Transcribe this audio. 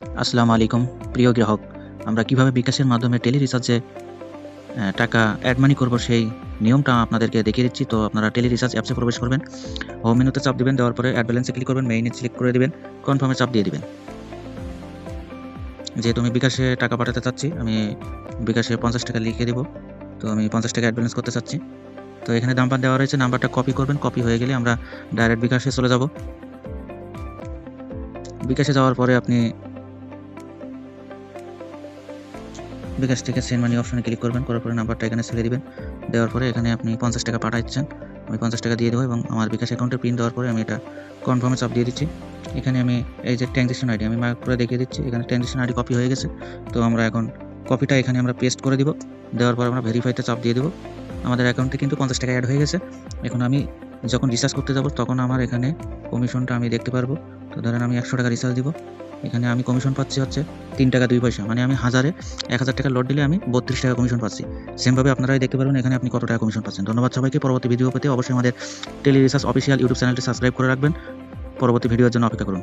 আসসালামু আলাইকুম প্রিয় গ্রাহক। আমরা কিভাবে বিকাশের মাধ্যমে টেলি রিচার্জে টাকা এড মানি করব সেই নিয়মটা আপনাদেরকে দেখিয়ে দিচ্ছি। তো আপনারা টেলি রিচার্জ অ্যাপসে প্রবেশ করবেন। হোম মেনুতে চাপ দিবেন, দেওয়ার পরে এড ব্যালেন্সে ক্লিক করবেন, মেইনে সিলেক্ট করে দিবেন, কনফার্মে চাপ দিয়ে দিবেন। যেহেতু আমি বিকাশে টাকা পাঠাতে চাচ্ছি, আমি বিকাশে 50 টাকা লিখে দিব। তো আমি 50 টাকা এড ব্যালেন্স করতে চাচ্ছি। তো এখানে নাম্বার দেওয়া রয়েছে, নাম্বারটা কপি করবেন। কপি হয়ে গেলে আমরা ডাইরেক্ট বিকাশে চলে যাব। বিকাশে যাওয়ার পরে আপনি বিকাশ থেকে সেন্ড মানি অপশনে ক্লিক করবেন, করার পরে নাম্বারটা এখানে ছেড়ে দিবেন। দেওয়ার পরে এখানে আপনি 50 টাকা পাঠাচ্ছেন, আমি 50 টাকা দিয়ে দেবো এবং আমার বিকাশ অ্যাকাউন্টের পিন দেওয়ার পরে আমি এটা কনফার্মে চাপ দিয়ে দিচ্ছি। এখানে আমি এই যে ট্রানজ্যাকশন আইডি আমি মার্ক করে দেখিয়ে দিচ্ছি, এখানে ট্রানজ্যাকশন আইডি কপি হয়ে গেছে। তো আমরা এখন কপিটা এখানে আমরা পেস্ট করে দিব। দেওয়ার পর আমরা ভেরিফাইতে চাপ দিয়ে দেবো। আমাদের অ্যাকাউন্টে কিন্তু 50 টাকা অ্যাড হয়ে গেছে। এখন আমি যখন রিচার্জ করতে যাব তখন আমার এখানে কমিশনটা আমি দেখতে পারবো। তো ধরেন আমি 100 টাকা রিচার্জ দিব, এখানে আমি কমিশন পাচ্ছি হচ্ছে 3 টাকা 2 পয়সা। মানে আমি 1000 টাকা লোড দিলে আমি 32 টাকা কমিশন পাচ্ছি। সেমভাবে আপনারাই দেখতে পারবেন এখানে আপনি কত টাকা কমিশন পাচ্ছেন। ধন্যবাদ সবাইকে। পরবর্তী ভিডিও পেতে অবশ্যই আমাদের টেলি রিসার্চ অফিসিয়াল ইউটিউব চ্যানেলটি সাবস্ক্রাইব করে রাখবেন। পরবর্তী ভিডিওর জন্য অপেক্ষা করুন।